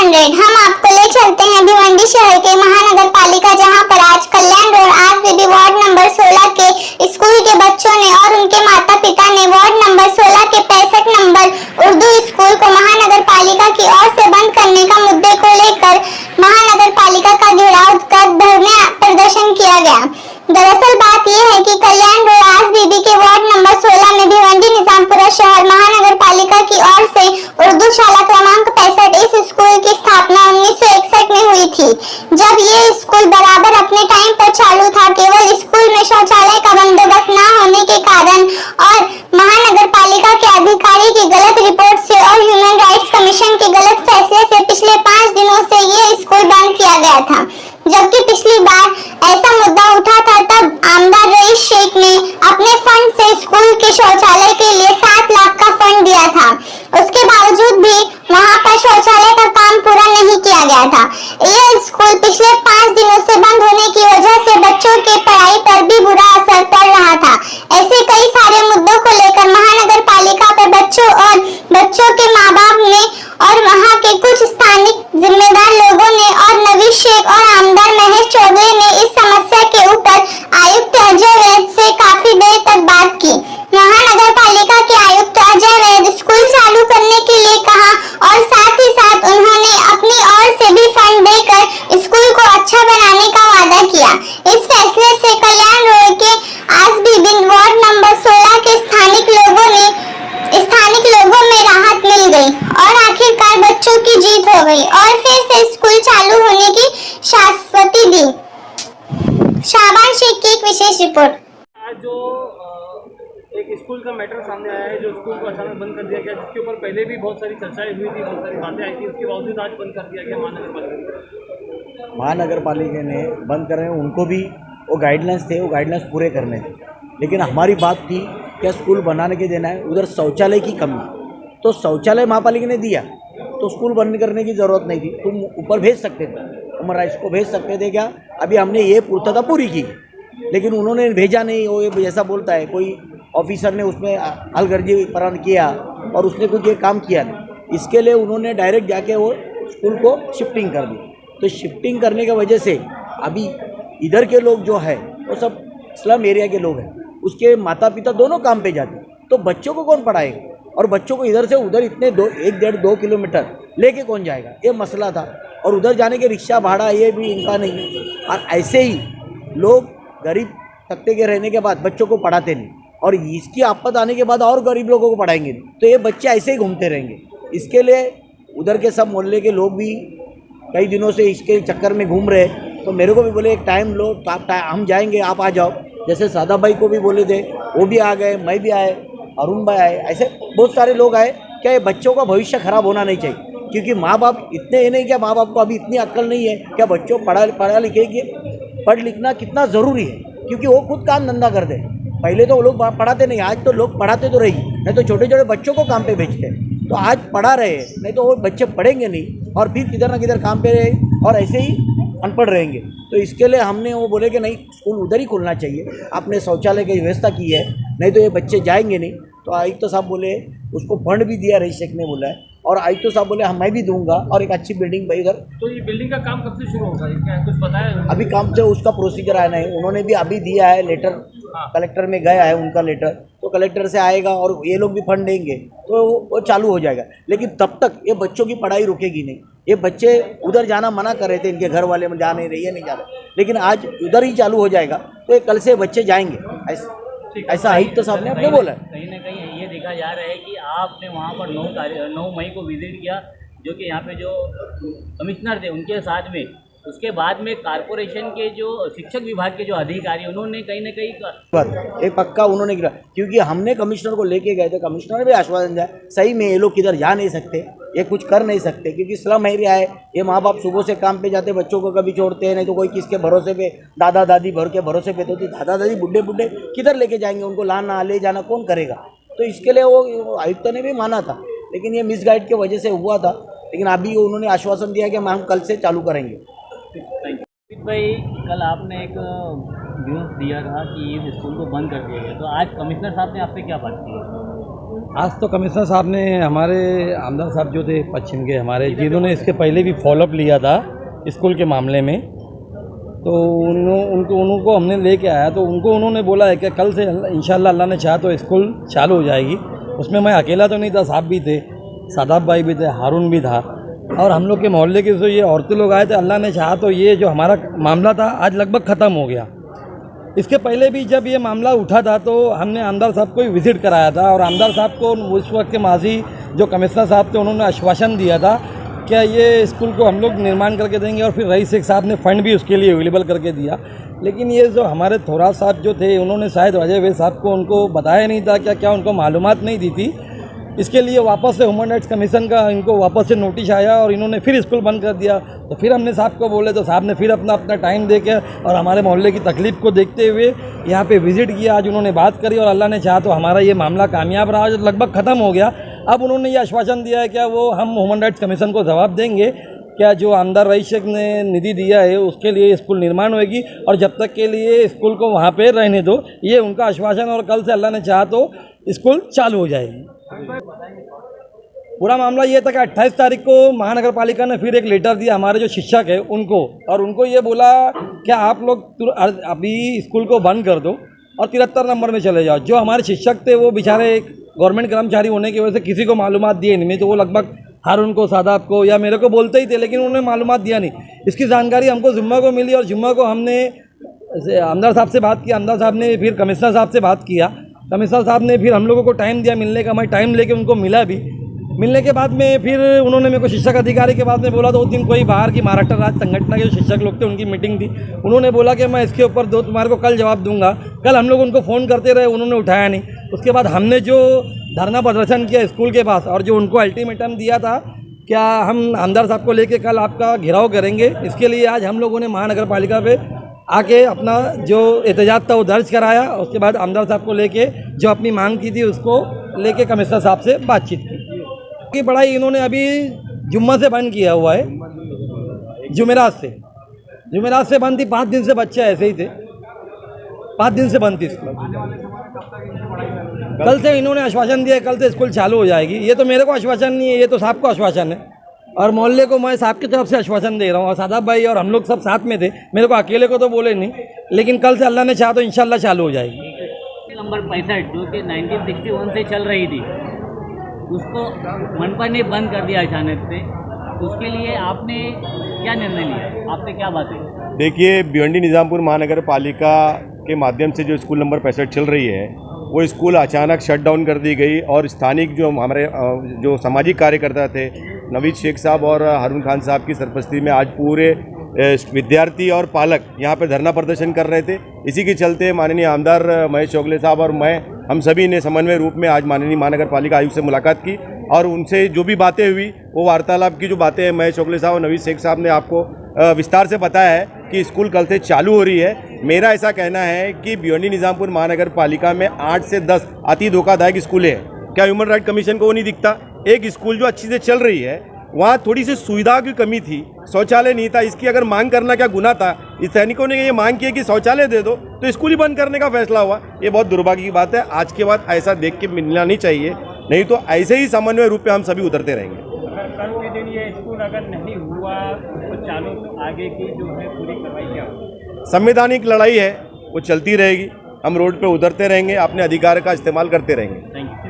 600। हम आपको ले चलते हैं भिवंडी शहर के महानगर पालिका, जहां पर आज कल्याण रोड आरसीबी वार्ड नंबर 16 के स्कूल के बच्चों ने और उनके माता पिता ने वार्ड नंबर 16 के 65 नंबर उर्दू स्कूल को महानगर पालिका की ओर से बंद करने का मुद्दे को लेकर महानगर पालिका का घेराव कर धरने प्रदर्शन किया गया। दरअसल बात यह है कि कल्याण रोड आरसीबी के वार्ड नंबर 16 में भिवंडी निजामपुरा शहर महानगर पालिका की ओर से उर्दू शाला क्रमांक 65 इस स्कूल की स्थापना 1961 में हुई थी। जब ये स्कूल बराबर अपने टाइम पर चालू था, केवल स्कूल में शौचालय का बंदोबस्त न होने के कारण और महानगर पालिका के अधिकारी की गलत रिपोर्ट से और ह्यूमन राइट्स कमीशन के गलत फैसले से पिछले 5 दिनों से ये स्कूल बंद किया गया था। जबकि पिछली बार ऐसा मुद्दा उठा था, तब आमदार रईस शेख ने अपने फंड से स्कूल के शौचालय के लिए 7 लाख का फंड दिया था। उसके बावजूद भी वहां पर शौचालय का काम पूरा नहीं किया गया था। यह स्कूल पिछले 5 दिनों से बंद होने की वजह से बच्चों के पढ़ाई पर भी बुरा असर पड़ रहा था। ऐसे कई सारे मुद्दों को लेकर महानगर पालिका पर बच्चों के माँ बाप ने और वहाँ के कुछ स्थानिक जिम्मेदार लोगों ने और नवीश शेख और आमदार महेश चौधरी ने इस समस्या के ऊपर आयुक्त अजय वैद से काफी देर तक बात की। महानगर पालिका के आयुक्त अजय वैद स्कूल चालू करने के लिए कहा और साथ ही साथ उन्होंने अपनी ओर से भी फंड देकर स्कूल को अच्छा बनाने का वादा किया। इस फैसले से कल्याण रोड के आरसीबी वार्ड नंबर 16 के स्थानिक लोगों में राहत मिल गई और आखिरकार बच्चों की जीत हो गई और फिर से स्कूल चालू होने की शाश्वती दी। शाबान शेख की एक विशेष रिपोर्ट। आज जो एक स्कूल का मैटर सामने आया है, जो स्कूल को अचानक बंद कर दिया गया, जिसके ऊपर पहले भी बहुत सारी चर्चाएं हुई थी, बहुत सारी बातें आई थी, उसके बावजूद आज बंद कर दिया गया महानगर पालिका ने बंद कर रहे हैं। उनको भी वो गाइडलाइंस थे, वो गाइडलाइंस पूरे करने थे, लेकिन हमारी बात थी क्या स्कूल बनाने के देना है, उधर शौचालय की कमी, तो शौचालय महापालिका ने दिया तो स्कूल बंद करने की ज़रूरत नहीं थी। तुम ऊपर भेज सकते थे, ह्यूमन राइट्स को भेज सकते थे क्या? अभी हमने ये पूर्तता पूरी की, लेकिन उन्होंने भेजा नहीं। वो जैसा बोलता है कोई ऑफिसर ने उसमें अलगर्जी प्रारंभ किया और उसने कुछ ये काम किया नहीं। इसके लिए उन्होंने डायरेक्ट जाके वो स्कूल को शिफ्टिंग कर दी। तो शिफ्टिंग करने की वजह से अभी इधर के लोग जो है वो सब स्लम एरिया के लोग हैं, उसके माता पिता दोनों काम पे जाते, तो बच्चों को कौन पढ़ाएगा? और बच्चों को इधर से उधर इतने 1-1.5-2 किलोमीटर लेके कौन जाएगा? ये मसला था। और उधर जाने के रिक्शा भाड़ा ये भी इनका नहीं। और ऐसे ही लोग गरीब तबके के रहने के बाद बच्चों को पढ़ाते नहीं, और इसकी आफत आने के बाद और गरीब लोगों को पढ़ाएंगे नहीं, तो ये बच्चे ऐसे ही घूमते रहेंगे। इसके लिए उधर के सब मोहल्ले के लोग भी कई दिनों से इसके चक्कर में घूम रहे। तो मेरे को भी बोले एक टाइम लो, हम जाएंगे, आप आ जाओ। जैसे सादा भाई को भी बोले थे, वो भी आ गए, मैं भी आए, अरुण भाई आए, ऐसे बहुत सारे लोग आए। क्या ये बच्चों का भविष्य खराब होना नहीं चाहिए? क्योंकि माँ बाप इतने ये नहीं, क्या माँ बाप को अभी इतनी अक्ल नहीं है क्या बच्चों पढ़ लिखना कितना ज़रूरी है? क्योंकि वो खुद काम धंधा करते। पहले तो वो लोग पढ़ाते नहीं, आज तो लोग पढ़ाते तो रही, नहीं तो छोटे छोटे बच्चों को काम पे भेजते। तो आज पढ़ा रहे हैं, नहीं तो वो बच्चे पढ़ेंगे नहीं और फिर किधर ना किधर काम पे रहे और ऐसे ही अनपढ़ रहेंगे। तो इसके लिए हमने वो बोले कि नहीं, स्कूल उधर ही खोलना चाहिए। आपने शौचालय की व्यवस्था की है, नहीं तो ये बच्चे जाएंगे नहीं। तो आयुक्त साहब बोले, उसको फंड भी दिया, रईस शेख ने बोला है, और आयुक्त साहब बोले हाँ मैं भी दूंगा और एक अच्छी बिल्डिंग भाई उधर। तो ये बिल्डिंग का काम कब से शुरू होगा, क्या कुछ बताया? अभी काम से उसका प्रोसीजर आया नहीं, उन्होंने भी अभी दिया है लेटर, कलेक्टर में गया है उनका लेटर, तो कलेक्टर से आएगा और ये लोग भी फंड देंगे तो वो चालू हो जाएगा। लेकिन तब तक ये बच्चों की पढ़ाई रुकेगी नहीं। ये बच्चे उधर जाना मना कर रहे थे, इनके घर वाले जा नहीं रहे, ये नहीं जा रहे, लेकिन आज उधर ही चालू हो जाएगा, तो ये कल से बच्चे जाएंगे। ऐसा आयुक्त साहब ने अपने बोला। कहीं ना कहीं ये देखा जा रहा है कि आपने वहाँ पर 9 मई को विजिट किया, जो कि यहाँ पे जो कमिश्नर थे उनके साथ में, उसके बाद में कारपोरेशन के जो शिक्षक विभाग के जो अधिकारी, उन्होंने कहीं ना कहीं एक पक्का उन्होंने किया, क्योंकि हमने कमिश्नर को लेके गए थे, कमिश्नर ने भी आश्वासन दिया सही में ये लोग किधर जा नहीं सकते, ये कुछ कर नहीं सकते, क्योंकि स्लम एरिया है। ये माँ बाप सुबह से काम पे जाते, बच्चों को कभी छोड़ते हैं, नहीं तो कोई किसके भरोसे पे, दादा दादी भर के भरोसे पे, तो दादा दादी बुढ़े बुढ़े किधर लेके जाएंगे? उनको लाना ले जाना कौन करेगा? तो इसके लिए वो आयुक्त ने भी माना था, लेकिन ये मिसगाइड की वजह से हुआ था। लेकिन अभी उन्होंने आश्वासन दिया कि हम कल से चालू करेंगे। भाई, कल आपने एक न्यूज़ दिया था कि इस स्कूल को बंद कर दिया गया, तो आज कमिश्नर साहब ने आपसे क्या बात की? आज तो कमिश्नर साहब ने हमारे आमदार साहब जो थे पश्चिम के हमारे, जिन्होंने इसके पहले भी फॉलोअप लिया था स्कूल के मामले में, तो उनको हमने लेके आया, तो उन्होंने बोला है कि कल से इंशाल्लाह अल्लाह ने चाहा तो स्कूल चालू हो जाएगी। उसमें मैं अकेला तो नहीं था, साहब भी थे, सादाब भाई भी थे, हारून भी था, और हम लोग के मोहल्ले के जो ये औरतें लोग आए थे। अल्लाह ने चाहा तो ये जो हमारा मामला था आज लगभग ख़त्म हो गया। इसके पहले भी जब ये मामला उठा था तो हमने आमदार साहब को विज़िट कराया था, और आमदार साहब को उस वक्त के माजी जो कमिश्नर साहब थे उन्होंने आश्वासन दिया था क्या ये स्कूल को हम लोग निर्माण करके देंगे, और फिर रईस शेख साहब ने फ़ंड भी उसके लिए अवेलेबल करके दिया। लेकिन ये जो हमारे थोड़ा साहब जो थे उन्होंने शायद अजय वैद साहब को उनको बताया नहीं था, क्या उनको मालूमात नहीं दी थी। इसके लिए वापस से ह्यूमन राइट्स कमीशन का इनको वापस से नोटिस आया और इन्होंने फिर स्कूल बंद कर दिया। तो फिर हमने साहब को बोले तो साहब ने फिर अपना टाइम दे के और हमारे मोहल्ले की तकलीफ़ को देखते हुए यहाँ पे विज़िट किया। आज उन्होंने बात करी और अल्लाह ने चाहा तो हमारा ये मामला कामयाब रहा, जो लगभग ख़त्म हो गया। अब उन्होंने ये आश्वासन दिया है क्या वो हम ह्यूमन राइट्स कमीशन को जवाब देंगे, क्या जो आमदार रईस शेख ने निधि दिया है उसके लिए स्कूल निर्माण होगी, और जब तक के लिए स्कूल को वहाँ पे रहने दो, ये उनका आश्वासन। और कल से अल्लाह ने चाहा तो स्कूल चालू हो जाएगी। पूरा मामला ये था कि 28 तारीख को महानगर पालिका ने फिर एक लेटर दिया हमारे जो शिक्षक है उनको, और उनको ये बोला क्या आप लोग अभी स्कूल को बंद कर दो और 73 नंबर में चले जाओ। जो हमारे शिक्षक थे वो बेचारे गवर्नमेंट कर्मचारी होने की वजह से किसी को मालूमात दिए नहीं, तो वो लगभग हारून को, सादाब को या मेरे को बोलते ही थे, लेकिन उन्होंने मालूमात दिया नहीं। इसकी जानकारी हमको जुम्मा को मिली और जुम्मा को हमने आमदार साहब से बात की, आमदार साहब ने फिर कमिश्नर साहब से बात किया, कमिश्नर साहब ने फिर हम लोगों को टाइम दिया मिलने का। मैं टाइम लेके उनको मिला भी। मिलने के बाद में फिर उन्होंने मेरे को शिक्षक अधिकारी के बाद में बोला, तो उस दिन कोई बाहर की महाराष्ट्र राज्य संगठन के जो शिक्षक लोग थे उनकी मीटिंग थी। उन्होंने बोला कि मैं इसके ऊपर तुम्हारे को कल जवाब दूंगा। कल हम लोग उनको फ़ोन करते रहे, उन्होंने उठाया नहीं। उसके बाद हमने जो धरना प्रदर्शन किया स्कूल के पास और जो उनको अल्टीमेटम दिया था क्या हम आमदार साहब को लेके कल आपका घेराव करेंगे, इसके लिए आज हम लोगों ने महानगर पालिका पे आके अपना जो एहतजाज था वो दर्ज कराया। उसके बाद आमदार साहब को लेके जो अपनी मांग की थी उसको लेके कमिश्नर साहब से बातचीत की। पढ़ाई इन्होंने अभी जुम्मा से बंद किया हुआ है, जुमेरात से बंद थी। 5 दिन से बच्चे ऐसे ही थे, 5 दिन से बंद थी स्कूल। कल से इन्होंने आश्वासन दिया कल से स्कूल चालू हो जाएगी। ये तो मेरे को आश्वासन नहीं है, ये तो साहब को आश्वासन है, और मोहल्ले को मैं साहब की तरफ से आश्वासन दे रहा हूँ। और सादाब भाई और हम लोग सब साथ में थे, मेरे को अकेले को तो बोले नहीं, लेकिन कल से अल्लाह ने चाहा तो इंशाल्लाह चालू हो जाएगी। नंबर 65 जो कि 1961 से चल रही थी, उसको मनपा ने बंद कर दिया अचानक से, उसके लिए आपने क्या निर्णय लिया, आपसे क्या बात है? देखिए, भिवंडी निज़ामपुर महानगर पालिका के माध्यम से जो स्कूल नंबर 65 चल रही है वो स्कूल अचानक शट डाउन कर दी गई, और स्थानिक जो हमारे जो सामाजिक कार्यकर्ता थे नवीद शेख साहब और हारून खान साहब की सरपरस्ती में आज पूरे विद्यार्थी और पालक यहाँ पे धरना प्रदर्शन कर रहे थे। इसी के चलते माननीय आमदार महेश चोगले साहब और हम सभी ने समन्वय रूप में आज माननीय महानगर पालिका आयुक्त से मुलाकात की, और उनसे जो भी बातें हुई वो वार्तालाप की जो बातें महेश चोगले साहब और नवीद शेख साहब ने आपको विस्तार से बताया है कि स्कूल कल से चालू हो रही है। मेरा ऐसा कहना है कि भिवंडी निज़ामपुर महानगर पालिका में 8 से 10 अति धोखादायक स्कूलें हैं। क्या ह्यूमन राइट कमीशन को वो नहीं दिखता? एक स्कूल जो अच्छी से चल रही है वहाँ थोड़ी सी सुविधा की कमी थी, शौचालय नहीं था, इसकी अगर मांग करना क्या गुनाह था? इस सैनिकों ने ये मांग की कि शौचालय दे दो, तो स्कूल ही बंद करने का फैसला हुआ। ये बहुत दुर्भाग्य की बात है। आज के बाद ऐसा देख के मिलना नहीं चाहिए, नहीं तो ऐसे ही समन्वय रूप में हम सभी उतरते रहेंगे। कल के दिन ये स्कूल अगर नहीं हुआ तो चालू आगे की जो है पूरी कार्रवाई क्या होगी? संवैधानिक लड़ाई है, वो चलती रहेगी। हम रोड पे उतरते रहेंगे, अपने अधिकार का इस्तेमाल करते रहेंगे।